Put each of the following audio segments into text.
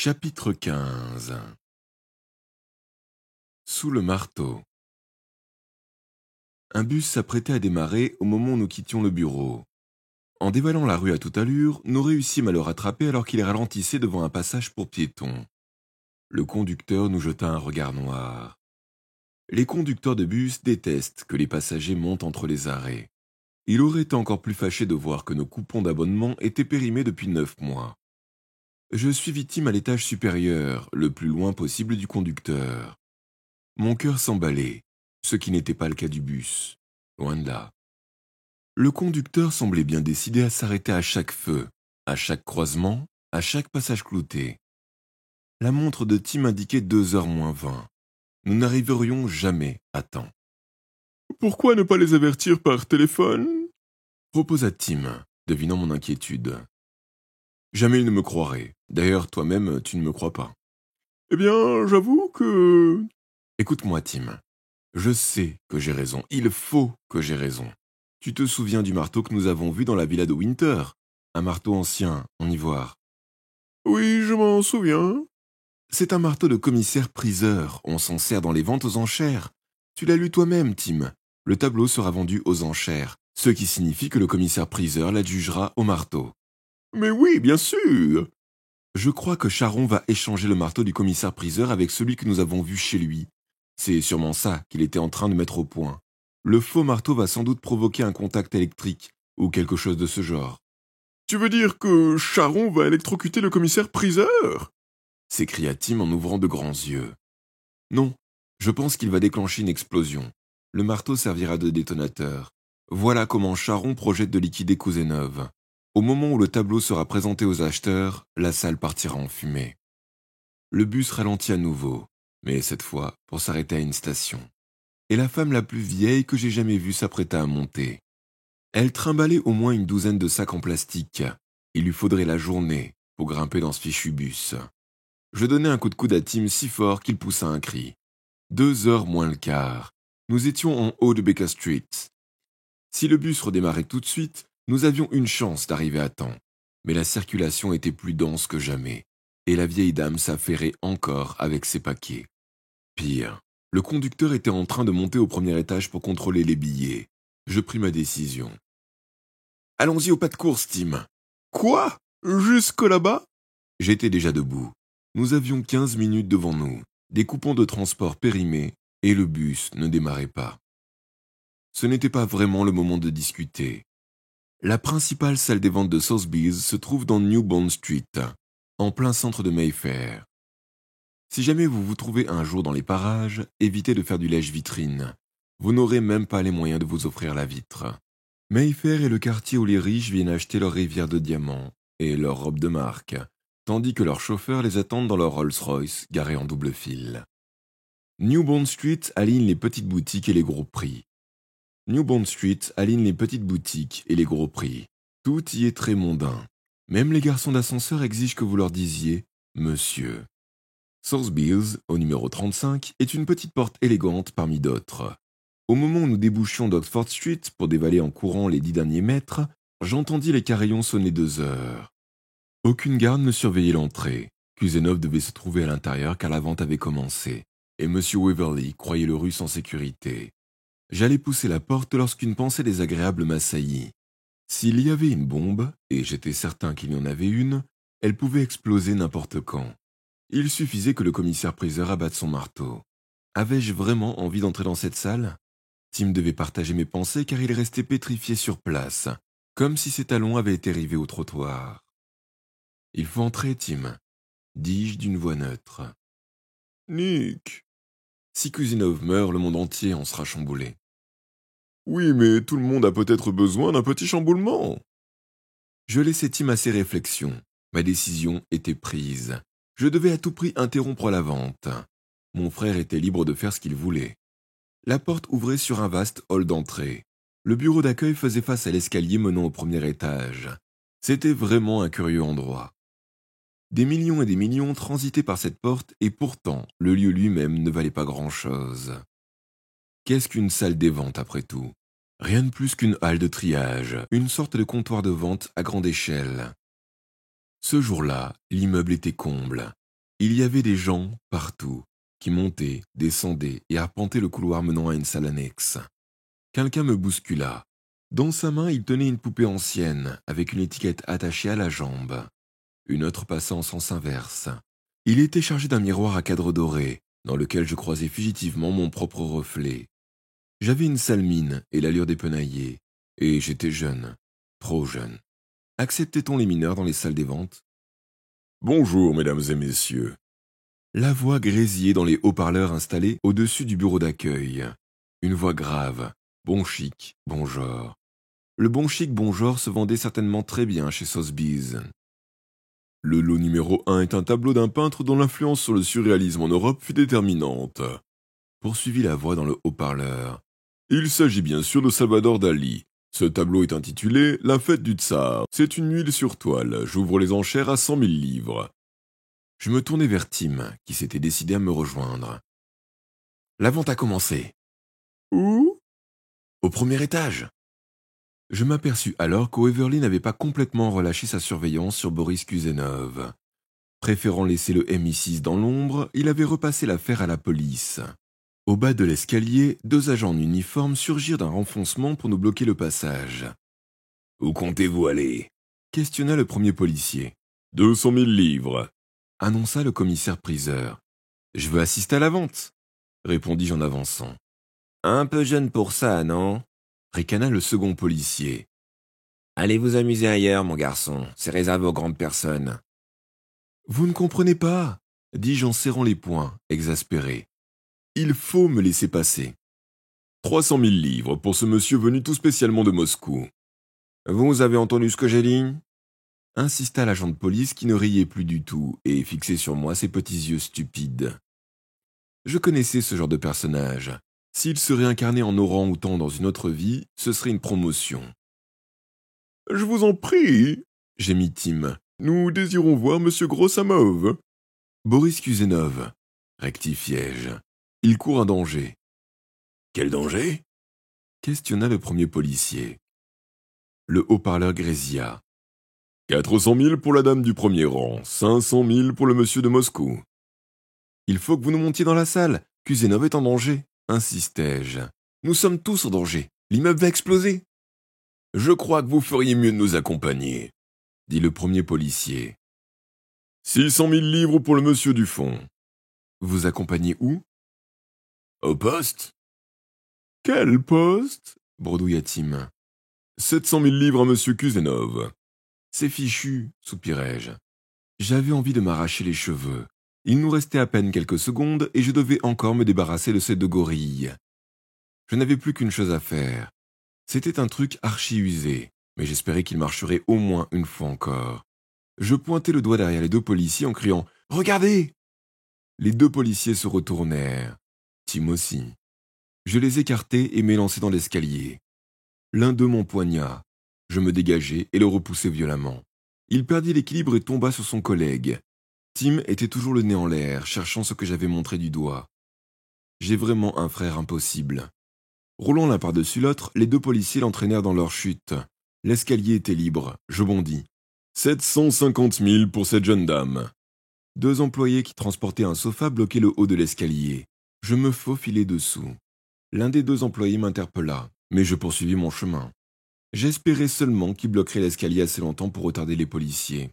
Chapitre 15. Sous le marteau. Un bus s'apprêtait à démarrer au moment où nous quittions le bureau. En dévalant la rue à toute allure, nous réussîmes à le rattraper alors qu'il ralentissait devant un passage pour piétons. Le conducteur nous jeta un regard noir. Les conducteurs de bus détestent que les passagers montent entre les arrêts. Il aurait été encore plus fâché de voir que nos coupons d'abonnement étaient périmés depuis 9 mois. Je suis victime à l'étage supérieur, le plus loin possible du conducteur. Mon cœur s'emballait, ce qui n'était pas le cas du bus, loin de là. Le conducteur semblait bien décidé à s'arrêter à chaque feu, à chaque croisement, à chaque passage clouté. La montre de Tim indiquait 2h moins 20. Nous n'arriverions jamais à temps. « Pourquoi ne pas les avertir par téléphone ?» proposa Tim, devinant mon inquiétude. « Jamais ils ne me croiraient. D'ailleurs, toi-même, tu ne me crois pas. »« Eh bien, j'avoue que... » Écoute-moi, Tim. Je sais que j'ai raison. Il faut que j'ai raison. Tu te souviens du marteau que nous avons vu dans la villa de Winter? Un marteau ancien, en ivoire. Oui, je m'en souviens. C'est un marteau de commissaire-priseur. On s'en sert dans les ventes aux enchères. Tu l'as lu toi-même, Tim. Le tableau sera vendu aux enchères, ce qui signifie que le commissaire-priseur l'adjugera au marteau. Mais oui, bien sûr. Je crois que Charon va échanger le marteau du commissaire-priseur avec celui que nous avons vu chez lui. C'est sûrement ça qu'il était en train de mettre au point. Le faux marteau va sans doute provoquer un contact électrique, ou quelque chose de ce genre. « Tu veux dire que Charon va électrocuter le commissaire-priseur » s'écria Tim en ouvrant de grands yeux. « Non, je pense qu'il va déclencher une explosion. Le marteau servira de détonateur. Voilà comment Charon projette de liquider Kouzenov. Au moment où le tableau sera présenté aux acheteurs, la salle partira en fumée. » Le bus ralentit à nouveau, mais cette fois pour s'arrêter à une station. Et la femme la plus vieille que j'ai jamais vue s'apprêta à monter. Elle trimballait au moins une douzaine de sacs en plastique. Il lui faudrait la journée pour grimper dans ce fichu bus. Je donnai un coup de coude à Tim si fort qu'il poussa un cri. 2h moins le quart. Nous étions en haut de Baker Street. Si le bus redémarrait tout de suite, nous avions une chance d'arriver à temps. Mais la circulation était plus dense que jamais, et la vieille dame s'affairait encore avec ses paquets. Pire, le conducteur était en train de monter au premier étage pour contrôler les billets. Je pris ma décision. « Allons-y au pas de course, Tim. »« Quoi? Jusque là-bas ?» J'étais déjà debout. Nous avions 15 minutes devant nous, des coupons de transport périmés, et le bus ne démarrait pas. Ce n'était pas vraiment le moment de discuter. La principale salle des ventes de Sotheby's se trouve dans New Bond Street, en plein centre de Mayfair. Si jamais vous vous trouvez un jour dans les parages, évitez de faire du lèche-vitrine. Vous n'aurez même pas les moyens de vous offrir la vitre. Mayfair est le quartier où les riches viennent acheter leurs rivières de diamants et leurs robes de marque, tandis que leurs chauffeurs les attendent dans leur Rolls-Royce garés en double fil. New Bond Street aligne les petites boutiques et les gros prix. New Bond Street aligne les petites boutiques et les gros prix. Tout y est très mondain. Même les garçons d'ascenseur exigent que vous leur disiez « Monsieur ». Sotheby's, au numéro 35, est une petite porte élégante parmi d'autres. Au moment où nous débouchions d'Oxford Street pour dévaler en courant les 10 derniers mètres, j'entendis les carillons sonner 2h. Aucune garde ne surveillait l'entrée. Kouzenov devait se trouver à l'intérieur car la vente avait commencé, et M. Waverly croyait le russe en sécurité. J'allais pousser la porte lorsqu'une pensée désagréable m'assaillit. S'il y avait une bombe, et j'étais certain qu'il y en avait une, elle pouvait exploser n'importe quand. Il suffisait que le commissaire-priseur abatte son marteau. Avais-je vraiment envie d'entrer dans cette salle? Tim devait partager mes pensées car il restait pétrifié sur place, comme si ses talons avaient été rivés au trottoir. « Il faut entrer, Tim », dis-je d'une voix neutre. « Nick !»« Si Kouzenov meurt, le monde entier en sera chamboulé. »« Oui, mais tout le monde a peut-être besoin d'un petit chamboulement. » Je laissai Tim à ses réflexions. Ma décision était prise. Je devais à tout prix interrompre la vente. Mon frère était libre de faire ce qu'il voulait. La porte ouvrait sur un vaste hall d'entrée. Le bureau d'accueil faisait face à l'escalier menant au premier étage. C'était vraiment un curieux endroit. Des millions et des millions transitaient par cette porte et pourtant, le lieu lui-même ne valait pas grand-chose. Qu'est-ce qu'une salle des ventes après tout? Rien de plus qu'une halle de triage, une sorte de comptoir de vente à grande échelle. Ce jour-là, l'immeuble était comble. Il y avait des gens partout, qui montaient, descendaient et arpentaient le couloir menant à une salle annexe. Quelqu'un me bouscula. Dans sa main, il tenait une poupée ancienne, avec une étiquette attachée à la jambe. Une autre passait en sens inverse. Il était chargé d'un miroir à cadre doré, dans lequel je croisais fugitivement mon propre reflet. J'avais une sale mine et l'allure dépenaillée, et j'étais jeune, trop jeune. Acceptait-on les mineurs dans les salles des ventes? Bonjour, mesdames et messieurs. La voix grésillait dans les haut-parleurs installés au-dessus du bureau d'accueil. Une voix grave, bon chic, bon genre. Le bon chic, bon genre se vendait certainement très bien chez Sotheby's. Le lot numéro 1 est un tableau d'un peintre dont l'influence sur le surréalisme en Europe fut déterminante. Poursuivit la voix dans le haut-parleur. Il s'agit bien sûr de Salvador Dali. Ce tableau est intitulé « La fête du Tsar ». C'est une huile sur toile. J'ouvre les enchères à 100 000 livres. Je me tournai vers Tim, qui s'était décidé à me rejoindre. La vente a commencé. Où? Au premier étage. Je m'aperçus alors qu'Overly n'avait pas complètement relâché sa surveillance sur Boris Kuzenov. Préférant laisser le MI6 dans l'ombre, il avait repassé l'affaire à la police. Au bas de l'escalier, 2 agents en uniforme surgirent d'un renfoncement pour nous bloquer le passage. « Où comptez-vous aller » questionna le premier policier. « 200 000 livres » annonça le commissaire-priseur. « Je veux assister à la vente » répondis-je en avançant. « Un peu jeune pour ça, non » ricana le second policier. « Allez vous amuser ailleurs, mon garçon, c'est réservé aux grandes personnes. » « Vous ne comprenez pas » dis-je en serrant les poings, exaspéré. « Il faut me laisser passer. » 300 000 livres pour ce monsieur venu tout spécialement de Moscou. « Vous avez entendu ce que j'ai dit » insista l'agent de police qui ne riait plus du tout et fixait sur moi ses petits yeux stupides. Je connaissais ce genre de personnage. S'il se réincarnait en orang-outan dans une autre vie, ce serait une promotion. « Je vous en prie » gémit Tim. « Nous désirons voir monsieur Grossamov. »« Boris Kuzenov » rectifiai-je. « Il court un danger. »« Quel danger ?» questionna le premier policier. Le haut-parleur grésilla. « 400 000 pour la dame du premier rang, 500 000 pour le monsieur de Moscou. »« Il faut que vous nous montiez dans la salle. Kuzenov est en danger. » insistai-je. « Nous sommes tous en danger. L'immeuble va exploser. »« Je crois que vous feriez mieux de nous accompagner, » dit le premier policier. « 600 000 livres pour le monsieur du fond. »« Vous accompagnez où ?»« Au poste. »« Quel poste ?» bredouilla Tim. « 700 000 livres à monsieur Kuzenov. »« C'est fichu, soupirai-je. J'avais envie de m'arracher les cheveux. Il nous restait à peine quelques secondes et je devais encore me débarrasser de ces 2 gorilles. Je n'avais plus qu'une chose à faire. C'était un truc archi-usé, mais j'espérais qu'il marcherait au moins une fois encore. Je pointai le doigt derrière les 2 policiers en criant « Regardez !» Les 2 policiers se retournèrent. Tim aussi. Je les écartai et m'élançai dans l'escalier. L'un d'eux m'empoigna. Je me dégageai et le repoussai violemment. Il perdit l'équilibre et tomba sur son collègue. Tim était toujours le nez en l'air, cherchant ce que j'avais montré du doigt. J'ai vraiment un frère impossible. Roulant l'un par-dessus l'autre, les 2 policiers l'entraînèrent dans leur chute. L'escalier était libre, je bondis. 750 000 pour cette jeune dame. 2 employés qui transportaient un sofa bloquaient le haut de l'escalier. Je me faufilai dessous. L'un des 2 employés m'interpella, mais je poursuivis mon chemin. J'espérais seulement qu'il bloquerait l'escalier assez longtemps pour retarder les policiers.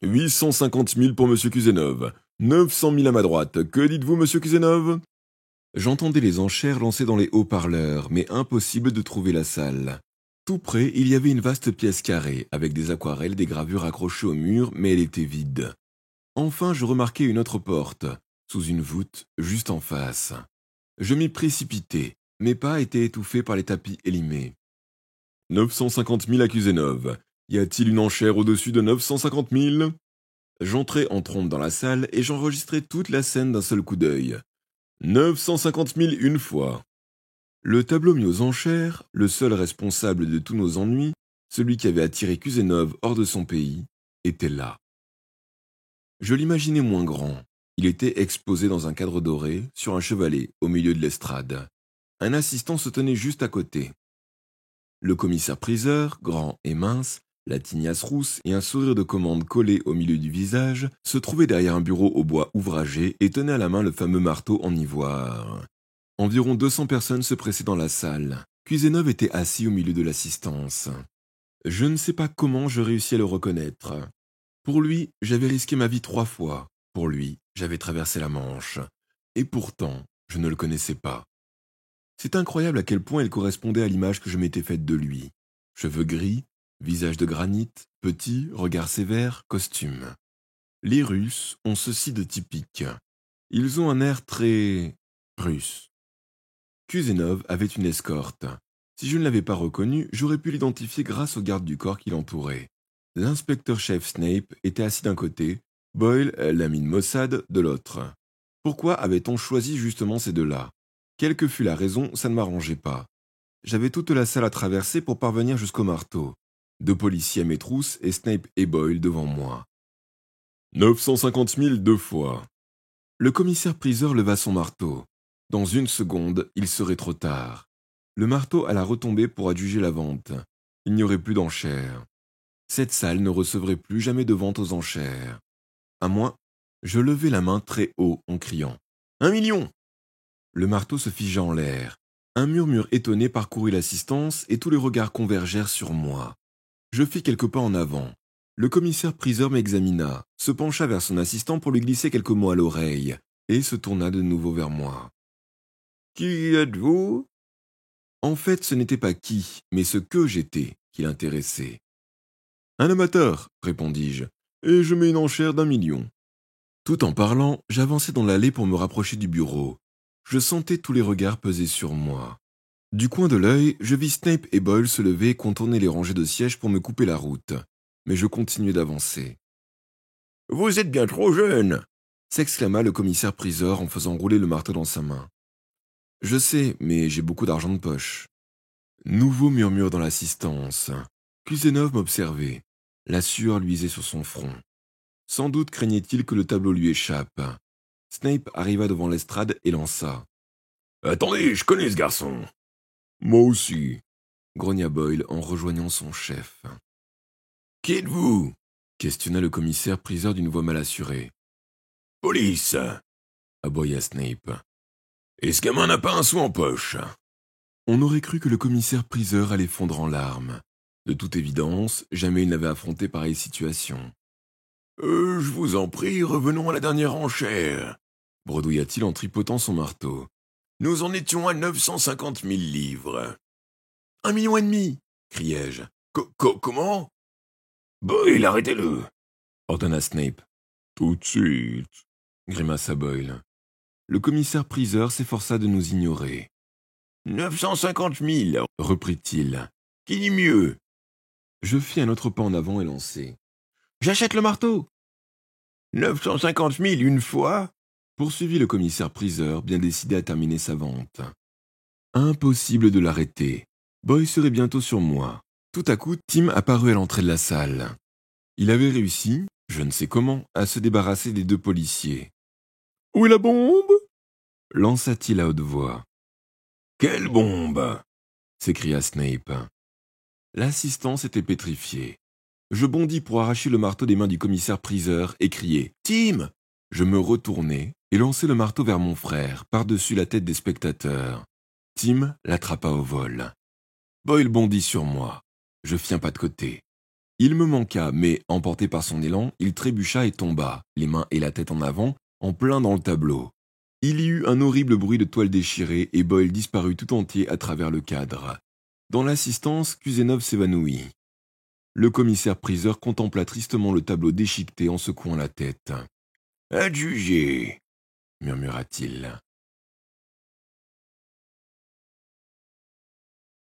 850 000 pour monsieur Kuzenov. 900 000 à ma droite. Que dites-vous, monsieur Kuzenov ? J'entendais les enchères lancées dans les haut-parleurs, mais impossible de trouver la salle. Tout près, il y avait une vaste pièce carrée, avec des aquarelles, des gravures accrochées au mur, mais elle était vide. Enfin, je remarquai une autre porte, sous une voûte, juste en face. Je m'y précipitai. Mes pas étaient étouffés par les tapis élimés. 950 000 à Kuzenov. Y a-t-il une enchère au-dessus de 950 000 ? J'entrai en trompe dans la salle et j'enregistrai toute la scène d'un seul coup d'œil. 950 000 une fois. Le tableau mis aux enchères, le seul responsable de tous nos ennuis, celui qui avait attiré Kuzenov hors de son pays, était là. Je l'imaginais moins grand. Il était exposé dans un cadre doré, sur un chevalet, au milieu de l'estrade. Un assistant se tenait juste à côté. Le commissaire-priseur, grand et mince, La tignasse rousse et un sourire de commande collé au milieu du visage se trouvait derrière un bureau au bois ouvragé et tenait à la main le fameux marteau en ivoire. Environ 200 personnes se pressaient dans la salle. Cuisenov était assis au milieu de l'assistance. Je ne sais pas comment je réussis à le reconnaître. Pour lui, j'avais risqué ma vie 3 fois. Pour lui, j'avais traversé la Manche. Et pourtant, je ne le connaissais pas. C'est incroyable à quel point il correspondait à l'image que je m'étais faite de lui. Cheveux gris, visage de granit, petit, regard sévère, costume. Les Russes ont ceci de typique. Ils ont un air très russe. Kuzenov avait une escorte. Si je ne l'avais pas reconnu, j'aurais pu l'identifier grâce aux gardes du corps qui l'entouraient. L'inspecteur-chef Snape était assis d'un côté, Boyle, l'ami de Mossad, de l'autre. Pourquoi avait-on choisi justement ces deux-là? Quelle que fût la raison, ça ne m'arrangeait pas. J'avais toute la salle à traverser pour parvenir jusqu'au marteau. 2 policiers à mes trousses et Snape et Boyle devant moi. 950 000 2 fois. Le commissaire-priseur leva son marteau. Dans 1 seconde, il serait trop tard. Le marteau alla retomber pour adjuger la vente. Il n'y aurait plus d'enchères. Cette salle ne recevrait plus jamais de vente aux enchères. À moins, je levai la main très haut en criant « 1 million !» Le marteau se figea en l'air. Un murmure étonné parcourut l'assistance et tous les regards convergèrent sur moi. Je fis quelques pas en avant. Le commissaire-priseur m'examina, se pencha vers son assistant pour lui glisser quelques mots à l'oreille, et se tourna de nouveau vers moi. « Qui êtes-vous » En fait, ce n'était pas qui, mais ce que j'étais qui l'intéressait. « Un amateur, répondis-je, et je mets une enchère d'1 million. » Tout en parlant, j'avançai dans l'allée pour me rapprocher du bureau. Je sentais tous les regards peser sur moi. Du coin de l'œil, je vis Snape et Boyle se lever et contourner les rangées de sièges pour me couper la route. Mais je continuais d'avancer. « Vous êtes bien trop jeune !» s'exclama le commissaire-priseur en faisant rouler le marteau dans sa main. « Je sais, mais j'ai beaucoup d'argent de poche. » Nouveau murmure dans l'assistance. Kuzenov m'observait. La sueur luisait sur son front. Sans doute craignait-il que le tableau lui échappe. Snape arriva devant l'estrade et lança. « Attendez, je connais ce garçon !»« Moi aussi !» grogna Boyle en rejoignant son chef. « Qui êtes-vous » questionna le commissaire-priseur d'une voix mal assurée. « Police !» aboya Snape. « Et ce gamin n'a pas un sou en poche !» On aurait cru que le commissaire-priseur allait fondre en larmes. De toute évidence, jamais il n'avait affronté pareille situation. « Je vous en prie, revenons à la dernière enchère !» bredouilla-t-il en tripotant son marteau. « Nous en étions à 950 000 livres. »« 1,5 million !» criai-je. « Comment ?»« Boyle, arrêtez-le !» ordonna Snape. « Tout de suite !» grimaça Boyle. Le commissaire-priseur s'efforça de nous ignorer. « 950 000 !» reprit-il. « Qui dit mieux ?» Je fis un autre pas en avant et lançai. « J'achète le marteau !»« 950 000 1 fois ?» poursuivit le commissaire-priseur, bien décidé à terminer sa vente. Impossible de l'arrêter. Boyle serait bientôt sur moi. Tout à coup, Tim apparut à l'entrée de la salle. Il avait réussi, je ne sais comment, à se débarrasser des 2 policiers. « Où est la bombe ?» lança-t-il à haute voix. « Quelle bombe ?» s'écria Snape. L'assistance était pétrifiée. Je bondis pour arracher le marteau des mains du commissaire-priseur et criai « Tim !» Je me retournai et lançai le marteau vers mon frère, par-dessus la tête des spectateurs. Tim l'attrapa au vol. Boyle bondit sur moi. Je fis un pas de côté. Il me manqua, mais, emporté par son élan, il trébucha et tomba, les mains et la tête en avant, en plein dans le tableau. Il y eut un horrible bruit de toile déchirée et Boyle disparut tout entier à travers le cadre. Dans l'assistance, Kuzenov s'évanouit. Le commissaire-priseur contempla tristement le tableau déchiqueté en secouant la tête. « Adjugé !» murmura-t-il.